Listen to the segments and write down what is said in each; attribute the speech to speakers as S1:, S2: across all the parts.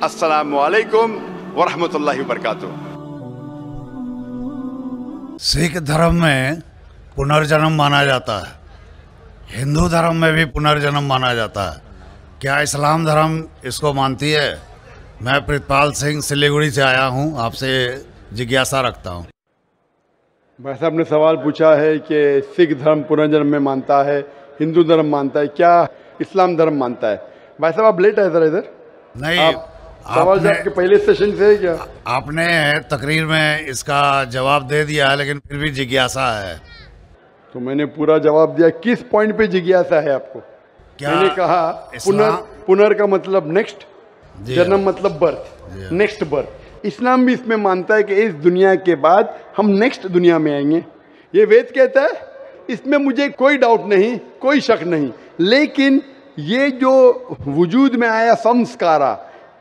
S1: अस्सलामु अलैकुम वरहमतुल्लाहि वबरकातुह।
S2: सिख धर्म में पुनर्जन्म माना जाता है, हिंदू धर्म में भी पुनर्जन्म माना जाता है। क्या इस्लाम धर्म इसको मानती है? मैं प्रितपाल सिंह सिलीगुड़ी से आया हूँ, आपसे जिज्ञासा रखता हूँ।
S3: भाई साहब ने सवाल पूछा है कि सिख धर्म पुनर्जन्म में मानता है, हिंदू धर्म मानता है, क्या इस्लाम धर्म मानता है? भाई साहब आप लेट आए ज़रा इधर।
S2: नहीं,
S3: सवाल जवाब के पहले सेशन से है क्या?
S2: आपने तकरीर में इसका जवाब दे दिया है, लेकिन फिर भी जिज्ञासा है।
S3: तो मैंने पूरा जवाब दिया। किस पॉइंट पे जिज्ञासा है आपको? मैंने कहा पुनर का मतलब नेक्स्ट, जन्म मतलब बर्थ, नेक्स्ट बर्थ। इस्लाम भी इसमें मानता है कि इस दुनिया के बाद हम नेक्स्ट दुनिया में आएंगे। ये वेद कहता है, इसमें मुझे कोई डाउट नहीं, कोई शक नहीं। लेकिन ये जो वजूद में आया संस्कारा,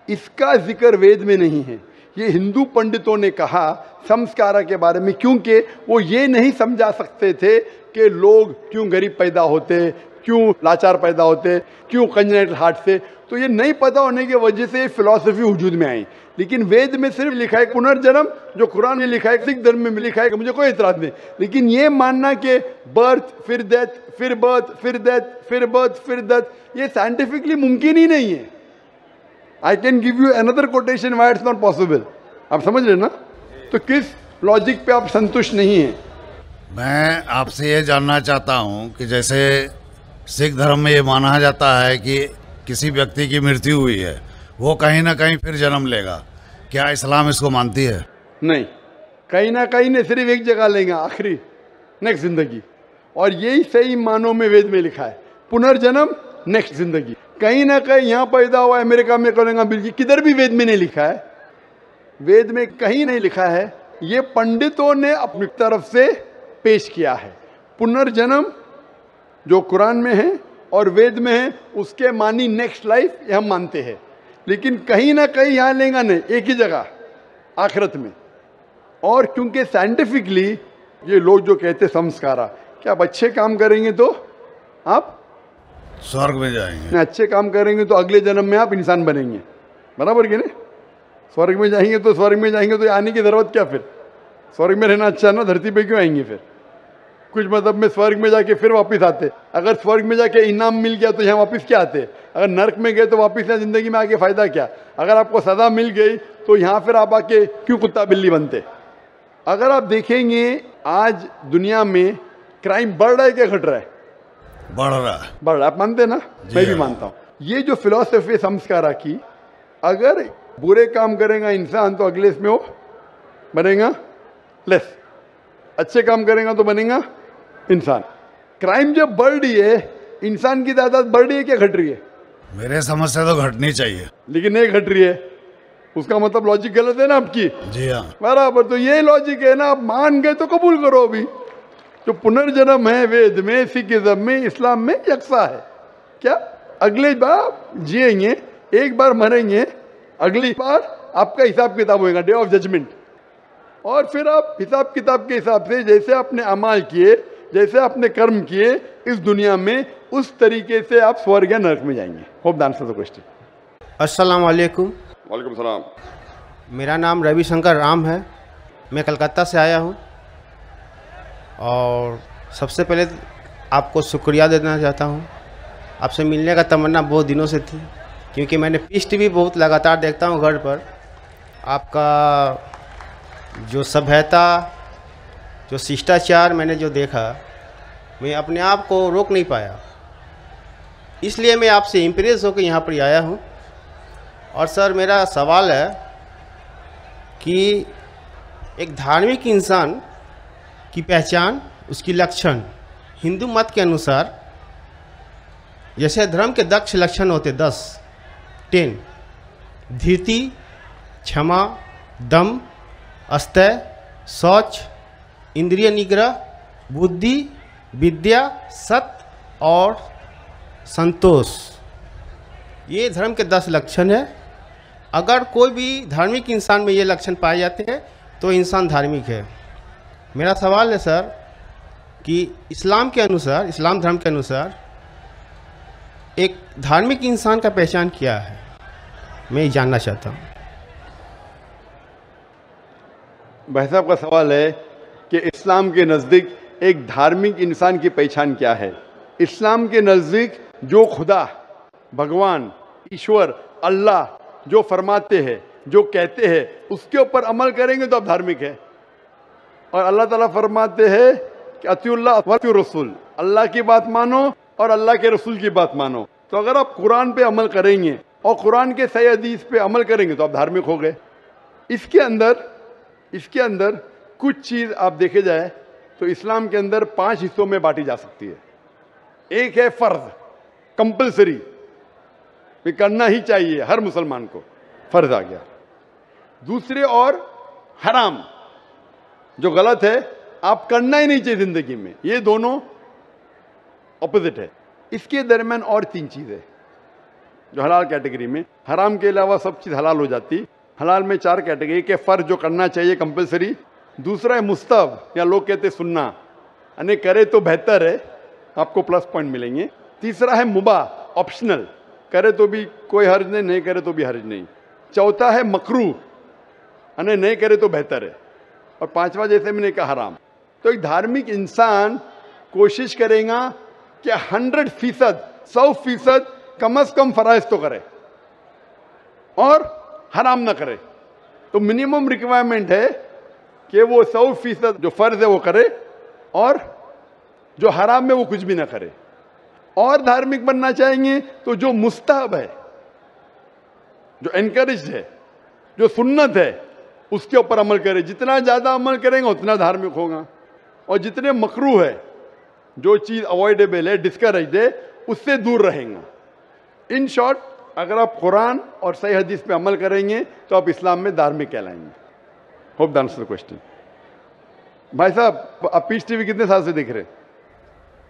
S3: इसका जिक्र वेद में नहीं है। ये हिंदू पंडितों ने कहा संस्कारा के बारे में, क्योंकि वो ये नहीं समझा सकते थे कि लोग क्यों गरीब पैदा होते, क्यों लाचार पैदा होते, क्यों कंजेनिटल हार्ट से। तो ये नहीं पता होने की वजह से फिलॉसफी वजूद में आई। लेकिन वेद में सिर्फ लिखा है पुनर्जन्म, जो कुरान में लिखा है, सिख धर्म में लिखा है, मुझे कोई इतराज नहीं। लेकिन ये मानना कि बर्थ फिर डेथ फिर बर्थ फिर डेथ फिर बर्थ फिर डेथ, ये साइंटिफिकली मुमकिन ही नहीं है। I can give you another quotation why it's not possible. आप समझ रहे ना? तो किस लॉजिक पे आप संतुष्ट नहीं हैं?
S2: मैं आपसे ये जानना चाहता हूँ कि जैसे सिख धर्म में ये माना जाता है कि किसी व्यक्ति की मृत्यु हुई है, वो कहीं ना कहीं फिर जन्म लेगा। क्या इस्लाम इसको मानती है?
S3: नहीं, कहीं ना कहीं नहीं, सिर्फ एक जगह लेगा, आखिरी नेक्स्ट जिंदगी। और यही सही मानों में वेद में लिखा है, पुनर्जन्म नेक्स्ट जिंदगी। कहीं ना कहीं यहाँ पैदा हुआ, अमेरिका में करेंगे, बिल्कुल किधर भी वेद में नहीं लिखा है। वेद में कहीं नहीं लिखा है। ये पंडितों ने अपनी तरफ से पेश किया है। पुनर्जन्म जो कुरान में है और वेद में है, उसके मानी नेक्स्ट लाइफ, ये हम मानते हैं। लेकिन कहीं ना कहीं यहाँ लेगा नहीं, एक ही जगह आखिरत में। और क्योंकि साइंटिफिकली ये लोग जो कहते संस्कारा, कि आप अच्छे काम करेंगे तो आप
S2: स्वर्ग में जाएंगे,
S3: अच्छे काम करेंगे तो अगले जन्म में आप इंसान बनेंगे, बराबर कि नहीं? स्वर्ग में जाएंगे तो स्वर्ग में जाएंगे तो आने की जरूरत क्या? फिर स्वर्ग में रहना अच्छा ना, धरती पे क्यों आएंगे? फिर कुछ मतलब में स्वर्ग में जाके फिर वापस आते। अगर स्वर्ग में जाके इनाम मिल गया तो यहाँ वापस क्या आते? अगर नर्क में गए तो वापस यहाँ जिंदगी में आके फायदा क्या? अगर आपको सजा मिल गई तो यहाँ फिर आप आके क्यों कुत्ता बिल्ली बनते? अगर आप देखेंगे आज दुनिया में क्राइम बढ़ रहा है क्या घट रहा है?
S2: बढ़ रहा है।
S3: बढ़ रहा है, आप मानते ना? मैं भी मानता हूँ। ये जो फिलॉसफी संस्कारा की, अगर बुरे काम करेगा इंसान तो अगले इसमें वो बनेगा लेस, अच्छे काम करेगा तो बनेगा इंसान। क्राइम जब बढ़ रही है, इंसान की तादाद बढ़ रही है क्या घट रही है?
S2: मेरे समझ से तो घटनी चाहिए,
S3: लेकिन नहीं घट रही है। उसका मतलब लॉजिक गलत है ना आपकी?
S2: जी हाँ,
S3: बराबर। तो ये लॉजिक है ना, आप मान गए तो कबूल करो। अभी जो पुनर्जन्म है वेद में, सिखिज्म में, इस्लाम में यकसा है। क्या अगले बार जिएंगे, एक बार मरेंगे, अगली बार आपका हिसाब किताब होगा, डे ऑफ जजमेंट। और फिर आप हिसाब किताब के हिसाब से जैसे आपने अमाल किए, जैसे आपने कर्म किए इस दुनिया में, उस तरीके से आप स्वर्ग या नरक में जाएंगे। Hope the answer the question.
S4: अस्सलाम वालेकुम।
S3: वालेकुम सलाम।
S4: मेरा नाम रविशंकर राम है, मैं कलकत्ता से आया हूँ। और सबसे पहले आपको शुक्रिया देना चाहता हूँ। आपसे मिलने का तमन्ना बहुत दिनों से थी, क्योंकि मैंने पीस टीवी बहुत लगातार देखता हूँ घर पर। आपका जो सभ्यता, जो शिष्टाचार मैंने जो देखा, मैं अपने आप को रोक नहीं पाया। इसलिए मैं आपसे इम्प्रेस होकर यहाँ पर आया हूँ। और सर मेरा सवाल है कि एक धार्मिक इंसान की पहचान, उसकी लक्षण हिंदू मत के अनुसार, जैसे धर्म के 10 लक्षण होते, 10 धीरति, क्षमा, दम, अस्तय, शौच, इंद्रिय निग्रह, बुद्धि, विद्या, सत्य और संतोष। ये धर्म के 10 लक्षण है। अगर कोई भी धार्मिक इंसान में ये लक्षण पाए जाते हैं तो इंसान धार्मिक है। मेरा सवाल है सर कि इस्लाम के अनुसार, इस्लाम धर्म के अनुसार एक धार्मिक इंसान का पहचान क्या है? मैं ये जानना चाहता हूँ।
S3: भाई साहब का सवाल है कि इस्लाम के नज़दीक एक धार्मिक इंसान की पहचान क्या है। इस्लाम के नज़दीक जो खुदा, भगवान, ईश्वर, अल्लाह जो फरमाते हैं, जो कहते हैं, उसके ऊपर अमल करेंगे तो आप धार्मिक है। और अल्लाह ताला फरमाते हैं कि अतिउल्लाह व अतिउर रसूल, अल्लाह की बात मानो और अल्लाह के रसूल की बात मानो। तो अगर आप कुरान पे अमल करेंगे और कुरान के सही हदीस पे अमल करेंगे तो आप धार्मिक हो गए। इसके अंदर कुछ चीज़ आप देखे जाए तो इस्लाम के अंदर 5 हिस्सों में बांटी जा सकती है। एक है फ़र्ज, कंपलसरी, ये करना ही चाहिए हर मुसलमान को, फ़र्ज आ गया। दूसरे और हराम, जो गलत है, आप करना ही नहीं चाहिए ज़िंदगी में, ये दोनों ऑपोजिट है। इसके दरमियान और 3 चीज़ें जो हलाल कैटेगरी में, हराम के अलावा सब चीज़ हलाल हो जाती। हलाल में 4 कैटेगरी के फ़र्ज जो करना चाहिए कंपलसरी, दूसरा है मुस्तहब या लोग कहते हैं सुन्ना, यानी करे तो बेहतर है, आपको प्लस पॉइंट मिलेंगे। तीसरा है मुबाह, ऑप्शनल, करे तो भी कोई हर्ज नहीं, नहीं करे तो भी हर्ज नहीं। चौथा है मकरूह, यानी नहीं करे तो बेहतर है। और 5वां जैसे मैंने कहा हराम। तो एक धार्मिक इंसान कोशिश करेगा कि 100%, 100% कम से कम फ़राइज़ तो करे और हराम ना करे। तो मिनिमम रिक्वायरमेंट है कि वो 100% जो फ़र्ज है वो करे और जो हराम है वो कुछ भी ना करे। और धार्मिक बनना चाहेंगे तो जो मुस्तहब है, जो एनकरेज है, जो सुन्नत है, उसके ऊपर अमल करे। जितना ज़्यादा अमल करेंगे उतना धार्मिक होगा। और जितने मकरूह है, जो चीज़ अवॉइडेबल है, डिस्करेज है, उससे दूर रहेंगे। इन शॉर्ट, अगर आप कुरान और सही हदीस पे अमल करेंगे तो आप इस्लाम में धार्मिक कहलाएंगे। Hope that answers the question. भाई साहब, आप पीस टीवी कितने साल से देख रहे हैं?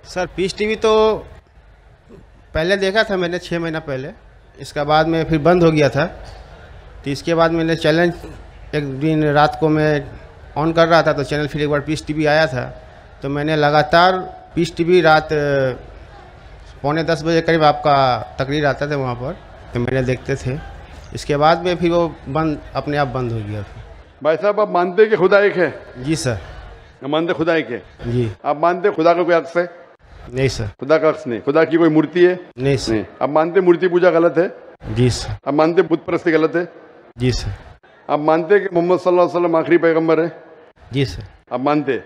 S4: सर पीस टीवी तो पहले देखा था मैंने 6 महीना पहले, इसका बाद में फिर बंद हो गया था। तो इसके बाद मैंने चैलेंज, एक दिन रात को मैं ऑन कर रहा था तो चैनल फिर एक बार पीस टीवी आया था, तो मैंने लगातार पीस टीवी रात 9:45 बजे करीब आपका तकरीर आता था वहाँ पर, तो मैंने देखते थे। इसके बाद में फिर वो बंद, अपने आप बंद हो गया।
S3: भाई साहब, आप मानते हैं कि खुदा एक है?
S4: जी सर।
S3: मानते खुदा एक है?
S4: जी।
S3: आप मानते खुदा का कोई अक्स है?
S4: नहीं सर।
S3: खुदा का अक्स नहीं। खुदा की कोई मूर्ति है?
S4: नहीं सर।
S3: नहीं। आप मानते मूर्ति पूजा गलत है?
S4: जी सर।
S3: आप मानते बुत परस्ती गलत है?
S4: जी सर।
S3: आप मानते कि मोहम्मद सल्लल्लाहु अलैहि वसल्लम आखिरी पैगंबर है?
S4: जी सर।
S3: आप मानते?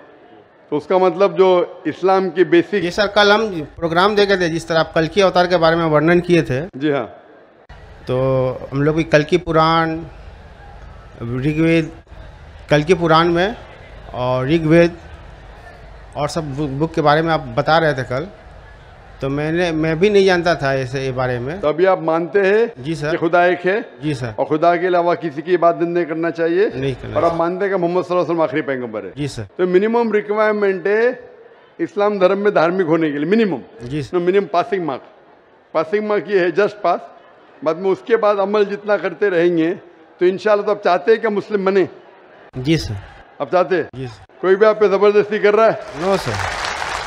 S3: तो उसका मतलब जो इस्लाम की बेसिक।
S4: जी सर, कल हम प्रोग्राम देखे थे, जिस तरह आप कल की अवतार के बारे में वर्णन किए थे।
S3: जी हाँ।
S4: तो हम लोग कल की पुराण, ऋग्वेद, कल की पुराण में और ऋग्वेद और सब बुक के बारे में आप बता रहे थे कल, तो मैं भी नहीं जानता था ऐसे ये बारे में।
S3: तो अभी आप मानते हैं? जी सर। कि खुदा एक है?
S4: जी सर।
S3: और खुदा के अलावा किसी की इबादत नहीं करना चाहिए?
S4: नहीं करना।
S3: और आप मानते हैं कि मोहम्मद सल्लल्लाहु अलैहि वसल्लम आखिरी पैगंबर है?
S4: जी सर।
S3: तो मिनिमम रिक्वायरमेंट है इस्लाम धर्म में धार्मिक होने के लिए, मिनिमम।
S4: जी सर।
S3: मिनिमम पासिंग मार्क ये है, जस्ट पास। बाद में उसके बाद अमल जितना करते रहेंगे तो इंशाल्लाह। तो आप चाहते हैं कि मुस्लिम बने?
S4: जी सर।
S3: आप चाहते हैं?
S4: जी सर।
S3: कोई भी आप पे जबरदस्ती कर रहा है?
S4: No sir.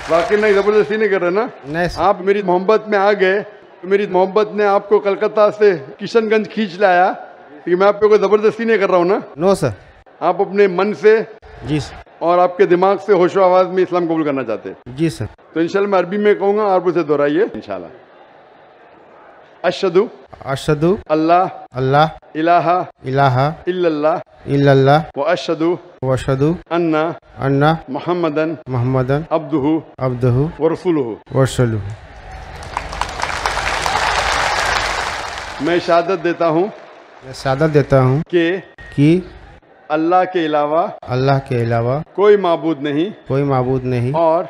S3: वाकई नहीं, जबरदस्ती नहीं कर रहे ना?
S4: नहीं सर।
S3: आप मेरी मोहब्बत में आ गए, तो मेरी मोहब्बत ने आपको कलकत्ता से किशनगंज खींच लाया, कि मैं आप पे कोई जबरदस्ती नहीं कर रहा हूँ ना?
S4: No sir.
S3: आप अपने मन से,
S4: जी सर,
S3: और आपके दिमाग से होशो आवाज में इस्लाम कबूल करना चाहते हैं?
S4: जी सर।
S3: तो इंशाल्लाह मैं अरबी में कहूँगा, आप उसे दोहराइए इंशाल्लाह। अशहदु
S4: अशहदु
S3: अल्लाह
S4: अल्लाह
S3: इलाहा
S4: इलाहा
S3: इल्लल्लाह व अशहदु अन्ना मुहम्मदन अब्दुहु व रसूलुहु। मैं शहादत देता हूँ कि अल्लाह के अलावा कोई माबूद नहीं और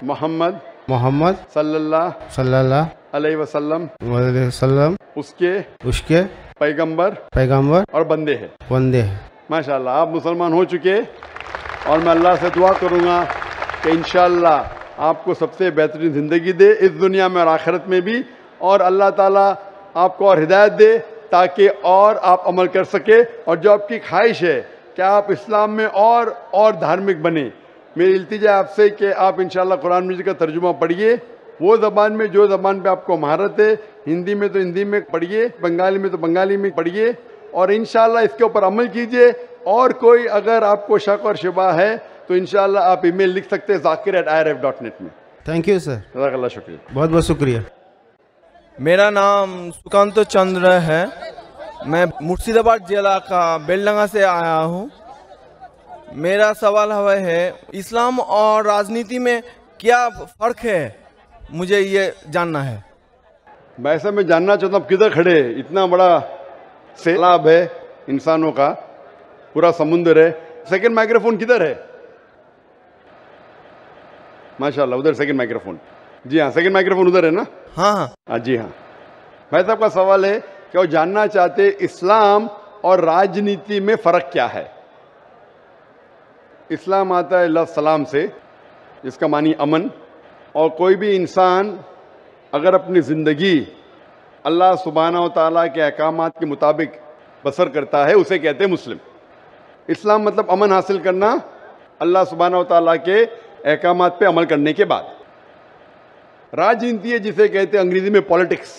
S3: मोहम्मद सल्लल्लाहु अलैहि वसल्लम उसके पैगंबर और बंदे हैं। माशाल्लाह, आप मुसलमान हो चुके, और मैं अल्लाह से दुआ करूँगा कि इंशाल्लाह आपको सबसे बेहतरीन ज़िंदगी दे इस दुनिया में और आखिरत में भी, और अल्लाह ताला आपको और हिदायत दे ताकि और आप अमल कर सके, और जो आपकी ख्वाहिश है कि आप इस्लाम में और धार्मिक बने। मेरी इल्तिजा आपसे कि आप इंशाल्लाह कुरान मजीद का तर्जुमा पढ़िए وہ زبان میں جو زبان پہ آپ کو مہارت ہے، ہندی میں تو ہندی میں پڑھیے، بنگالی میں تو بنگالی میں پڑھیے، اور انشاءاللہ اس کے اوپر عمل کیجئے. اور کوئی اگر آپ کو شک اور شبہ ہے تو انشاءاللہ آپ ای میل لکھ سکتے ہیں zakir@irf.net میں.
S4: Thank you sir.
S3: جزاک اللہ، شکریہ.
S4: بہت بہت شکریہ.
S5: میرا نام سکانت چندر ہے. میں مرشید آباد ضلع کا بیلڈنگا سے آیا ہوں. میرا سوال ہے اسلام اور راجنیتی میں کیا فرق ہے، مجھے یہ جاننا ہے.
S3: ویسے میں جاننا چاہتا ہوں آپ کدھر کھڑے ہیں؟ اتنا بڑا سیلاب ہے انسانوں کا، پورا سمندر ہے. سیکنڈ مائکروفون کدھر ہے؟ ماشاءاللہ ادھر سیکنڈ مائکروفون. جی ہاں، سیکنڈ مائکروفون ادھر ہے نا؟
S5: ہاں ہاں.
S3: جی ہاں. بھائی صاحب کا سوال ہے کہ وہ جاننا چاہتے اسلام اور راجنیتی میں فرق کیا ہے. اسلام آتا ہے لفظ سلام سے، جس کا معنی امن، اور کوئی بھی انسان اگر اپنی زندگی اللہ سبحانہ و تعالیٰ کے احکامات کے مطابق بسر کرتا ہے اسے کہتے ہیں مسلم. اسلام مطلب امن حاصل کرنا اللہ سبحانہ و تعالیٰ کے احکامات پہ عمل کرنے کے بعد. راجنیتی ہے جسے کہتے ہیں انگریزی میں پالیٹکس.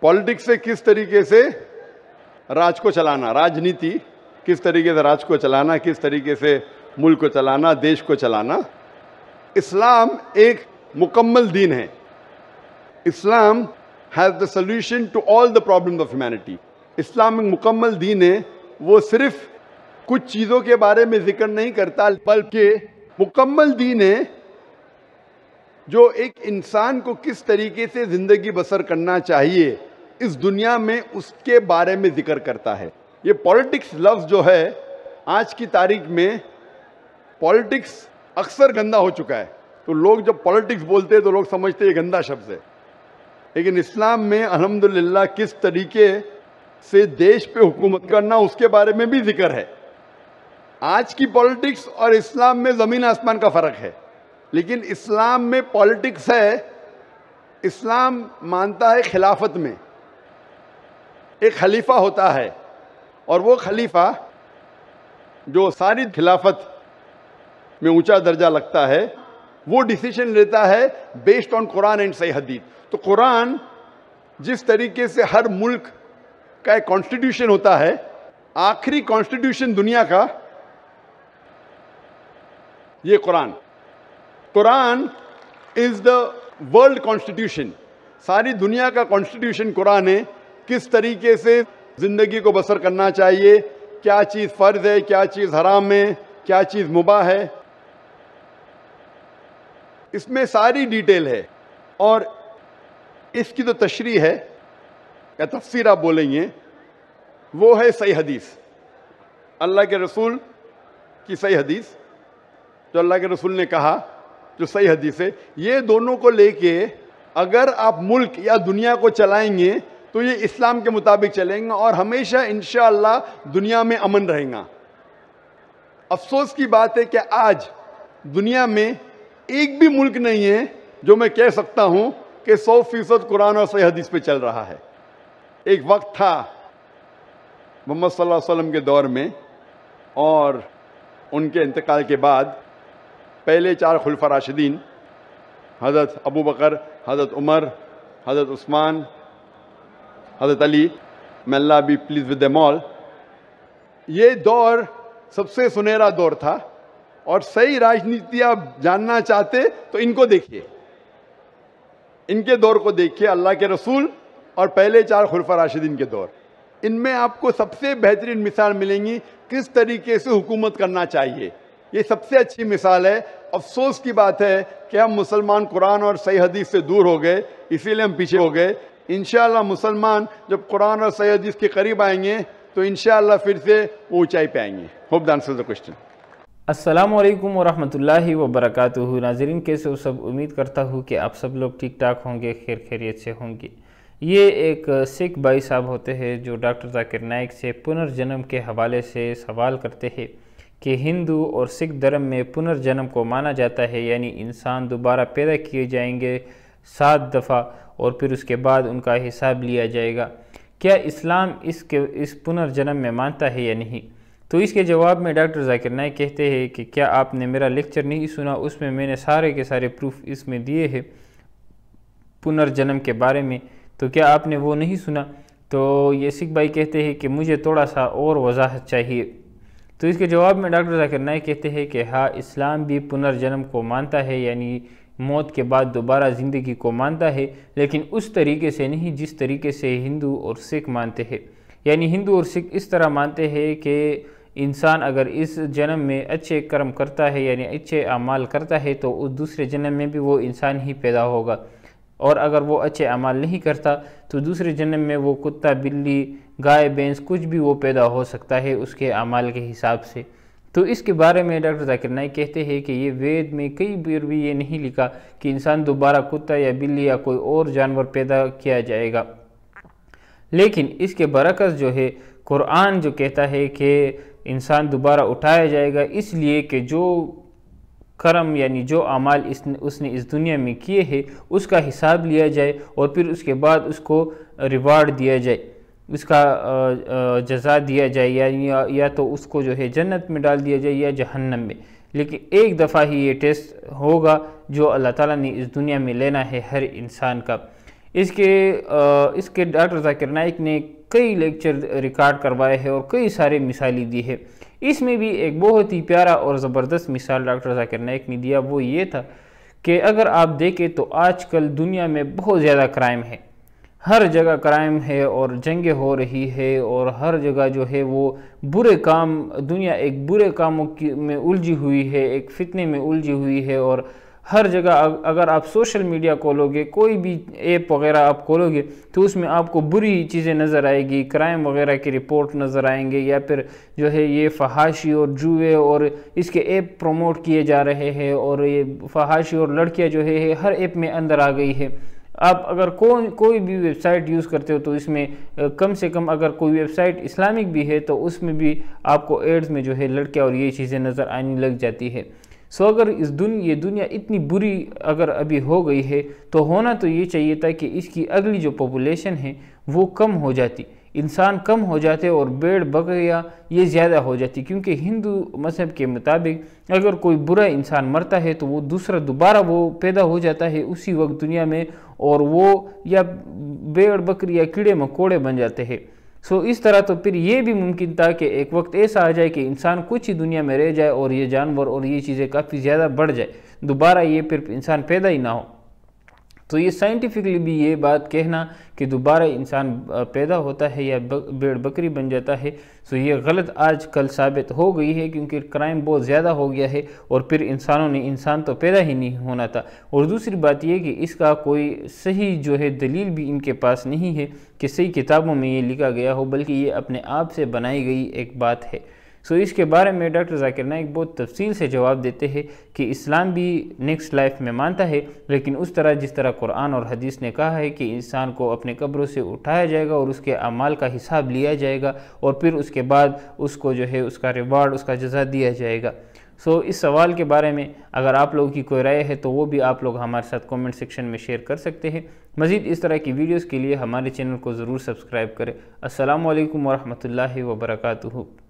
S3: پالیٹکس سے کس طریقے سے راج کو چلانا، راجنیتی کس طریقے سے راج کو چلانا، کس طریقے سے ملک کو چلانا، دیش کو چلانا. اسلام ایک مکمل دین ہے. اسلام has the solution to all the problems of humanity. اسلام ایک مکمل دین ہے. وہ صرف کچھ چیزوں کے بارے میں ذکر نہیں کرتا، بلکہ مکمل دین ہے جو ایک انسان کو کس طریقے سے زندگی بسر کرنا چاہیے اس دنیا میں، اس کے بارے میں ذکر کرتا ہے. یہ پالیٹکس لفظ جو ہے آج کی تاریخ میں پالیٹکس اکثر گندا ہو چکا ہے. تو لوگ جب پالیٹکس بولتے ہیں تو لوگ سمجھتے ہیں یہ گندا شبد ہے. لیکن اسلام میں الحمدللہ کس طریقے سے دیش پہ حکومت کرنا اس کے بارے میں بھی ذکر ہے. آج کی پالیٹکس اور اسلام میں زمین آسمان کا فرق ہے. لیکن اسلام میں پالیٹکس ہے. اسلام مانتا ہے خلافت میں ایک خلیفہ ہوتا ہے، اور وہ خلیفہ جو ساری خلافت میں اونچا درجہ لگتا ہے وہ ڈیسیشن لیتا ہے بیسڈ آن قرآن اینڈ صحیح حدیث. تو قرآن جس طریقے سے ہر ملک کا ایک کانسٹیٹیوشن ہوتا ہے، آخری کانسٹیٹیوشن دنیا کا یہ قرآن از دا ورلڈ کانسٹیٹیوشن. ساری دنیا کا کانسٹیٹیوشن قرآن ہے. کس طریقے سے زندگی کو بسر کرنا چاہیے، کیا چیز فرض ہے، کیا چیز حرام ہے، کیا چیز مباح ہے، اس میں ساری ڈیٹیل ہے. اور اس کی تو تشریح ہے یا تفسیر آپ بولیں گے، وہ ہے صحیح حدیث. اللہ کے رسول کی صحیح حدیث، جو اللہ کے رسول نے کہا، جو صحیح حدیث ہے. یہ دونوں کو لے کے اگر آپ ملک یا دنیا کو چلائیں گے تو یہ اسلام کے مطابق چلیں گے، اور ہمیشہ انشاءاللہ دنیا میں امن رہے گا. افسوس کی بات ہے کہ آج دنیا میں ایک بھی ملک نہیں ہے جو میں کہہ سکتا ہوں کہ 100% قرآن اور صحیح حدیث پہ چل رہا ہے. ایک وقت تھا محمد صلی اللہ علیہ وسلم کے دور میں، اور ان کے انتقال کے بعد پہلے 4 خلفاء راشدین، حضرت ابو بکر، حضرت عمر، حضرت عثمان، حضرت علی، may Allah be pleased with them all، یہ دور سب سے سنہرا دور تھا. اور صحیح راجنیتی آپ جاننا چاہتے تو ان کو دیکھیے، ان کے دور کو دیکھیے، اللہ کے رسول اور پہلے 4 خلفاء راشدین کے دور. ان میں آپ کو سب سے بہترین مثال ملیں گی کس طریقے سے حکومت کرنا چاہیے. یہ سب سے اچھی مثال ہے. افسوس کی بات ہے کہ ہم مسلمان قرآن اور صحیح حدیث سے دور ہو گئے، اسی لیے ہم پیچھے ہو گئے. انشاءاللہ مسلمان جب قرآن اور صحیح حدیث کے قریب آئیں گے تو انشاءاللہ پھر سے وہ اونچائی پہ آئیں گے. Hope that answers the question.
S6: السلام علیکم ورحمۃ اللہ وبرکاتہ. ناظرین کیسے ہو سب؟ امید کرتا ہوں کہ آپ سب لوگ ٹھیک ٹھاک ہوں گے، خیر خیریت سے ہوں گے. یہ ایک سکھ بھائی صاحب ہوتے ہیں جو ڈاکٹر ذاکر نائک سے پنرجنم کے حوالے سے سوال کرتے ہیں کہ ہندو اور سکھ دھرم میں پنرجنم کو مانا جاتا ہے، یعنی انسان دوبارہ پیدا کیے جائیں گے 7 دفعہ اور پھر اس کے بعد ان کا حساب لیا جائے گا. کیا اسلام اس پنرجنم میں مانتا ہے یا نہیں؟ تو اس کے جواب میں ڈاکٹر ذاکر نائک کہتے ہیں کہ کیا آپ نے میرا لیکچر نہیں سنا، اس میں نے سارے کے سارے پروف اس میں دیے ہیں پنرجنم کے بارے میں، تو کیا آپ نے وہ نہیں سنا؟ تو یہ سکھ بھائی کہتے ہیں کہ مجھے تھوڑا سا اور وضاحت چاہیے۔ تو اس کے جواب میں ڈاکٹر ذاکر نائک کہتے ہیں کہ ہاں، اسلام بھی پنرجنم کو مانتا ہے، یعنی موت کے بعد دوبارہ زندگی کو مانتا ہے، لیکن اس طریقے سے نہیں جس طریقے سے ہندو اور سکھ مانتے ہیں۔ یعنی ہندو اور سکھ اس طرح مانتے ہیں کہ انسان اگر اس جنم میں اچھے کرم کرتا ہے، یعنی اچھے اعمال کرتا ہے، تو اس دوسرے جنم میں بھی وہ انسان ہی پیدا ہوگا، اور اگر وہ اچھے اعمال نہیں کرتا تو دوسرے جنم میں وہ کتا، بلی، گائے، بھینس کچھ بھی وہ پیدا ہو سکتا ہے اس کے اعمال کے حساب سے۔ تو اس کے بارے میں ڈاکٹر ذاکر نائک کہتے ہیں کہ یہ وید میں کئی بار بھی یہ نہیں لکھا کہ انسان دوبارہ کتا یا بلی یا کوئی اور جانور پیدا کیا جائے گا، لیکن اس کے برعکس جو ہے قرآن جو کہتا ہے کہ انسان دوبارہ اٹھایا جائے گا، اس لیے کہ جو کرم یعنی جو اعمال اس نے اس دنیا میں کیے ہیں اس کا حساب لیا جائے، اور پھر اس کے بعد اس کو ریوارڈ دیا جائے، اس کا جزا دیا جائے، یا تو اس کو جو ہے جنت میں ڈال دیا جائے یا جہنم میں، لیکن ایک دفعہ ہی یہ ٹیسٹ ہوگا جو اللہ تعالیٰ نے اس دنیا میں لینا ہے ہر انسان کا۔ اس کے ڈاکٹر ذاکر نائک نے کئی لیکچر ریکارڈ کروائے ہیں اور کئی سارے مثالیں دی ہے۔ اس میں بھی ایک بہت ہی پیارا اور زبردست مثال ڈاکٹر ذاکر نائک نے دیا، وہ یہ تھا کہ اگر آپ دیکھیں تو آج کل دنیا میں بہت زیادہ کرائم ہے، ہر جگہ کرائم ہے اور جنگیں ہو رہی ہے، اور ہر جگہ جو ہے وہ برے کام، دنیا ایک برے کاموں میں الجھی ہوئی ہے، ایک فتنے میں الجھی ہوئی ہے، اور ہر جگہ اگر آپ سوشل میڈیا کھولو گے، کوئی بھی ایپ وغیرہ آپ کھولو گے تو اس میں آپ کو بری چیزیں نظر آئے گی، کرائم وغیرہ کی رپورٹ نظر آئیں گے، یا پھر جو ہے یہ فحاشی اور جوئے اور اس کے ایپ پروموٹ کیے جا رہے ہیں، اور یہ فحاشی اور لڑکیاں جو ہے ہر ایپ میں اندر آ گئی ہے۔ آپ اگر کوئی بھی ویب سائٹ یوز کرتے ہو تو اس میں کم سے کم اگر کوئی ویب سائٹ اسلامک بھی ہے تو اس میں بھی آپ کو ایڈز میں جو ہے لڑکیاں اور یہ چیزیں نظر آنے لگ جاتی ہے۔ اگر یہ دنیا اتنی بری اگر ابھی ہو گئی ہے تو ہونا تو یہ چاہیے تھا کہ اس کی اگلی جو پاپولیشن ہے وہ کم ہو جاتی، انسان کم ہو جاتے اور بھیڑ بکریاں یہ زیادہ ہو جاتی، کیونکہ ہندو مذہب کے مطابق اگر کوئی برا انسان مرتا ہے تو وہ دوبارہ وہ پیدا ہو جاتا ہے اسی وقت دنیا میں، اور وہ یا بھیڑ بکری یا کیڑے مکوڑے بن جاتے ہیں۔ اس طرح تو پھر یہ بھی ممکن تھا کہ ایک وقت ایسا آ جائے کہ انسان کچھ ہی دنیا میں رہ جائے اور یہ جانور اور یہ چیزیں کافی زیادہ بڑھ جائے، دوبارہ یہ پھر انسان پیدا ہی نہ ہو۔ تو یہ سائنٹیفکلی بھی یہ بات کہنا کہ دوبارہ انسان پیدا ہوتا ہے یا بھیڑ بکری بن جاتا ہے، یہ غلط آج کل ثابت ہو گئی ہے، کیونکہ کرائم بہت زیادہ ہو گیا ہے، اور پھر انسان تو پیدا ہی نہیں ہونا تھا۔ اور دوسری بات یہ کہ اس کا کوئی صحیح جو ہے دلیل بھی ان کے پاس نہیں ہے کہ صحیح کتابوں میں یہ لکھا گیا ہو، بلکہ یہ اپنے آپ سے بنائی گئی ایک بات ہے۔ اس کے بارے میں ڈاکٹر ذاکر نائک بہت تفصیل سے جواب دیتے ہیں کہ اسلام بھی نیکسٹ لائف میں مانتا ہے، لیکن اس طرح جس طرح قرآن اور حدیث نے کہا ہے کہ انسان کو اپنے قبروں سے اٹھایا جائے گا اور اس کے اعمال کا حساب لیا جائے گا، اور پھر اس کے بعد اس کو جو ہے اس کا ریوارڈ، اس کا جزا دیا جائے گا۔ اس سوال کے بارے میں اگر آپ لوگوں کی کوئی رائے ہے تو وہ بھی آپ لوگ ہمارے ساتھ کومنٹ سیکشن میں شیئر کر سکتے ہیں۔ مزید اس طرح کی ویڈیوز کے لیے ہمارے چینل کو ضرور سبسکرائب کریں۔ السلام علیکم ورحمۃ اللہ وبرکاتہ۔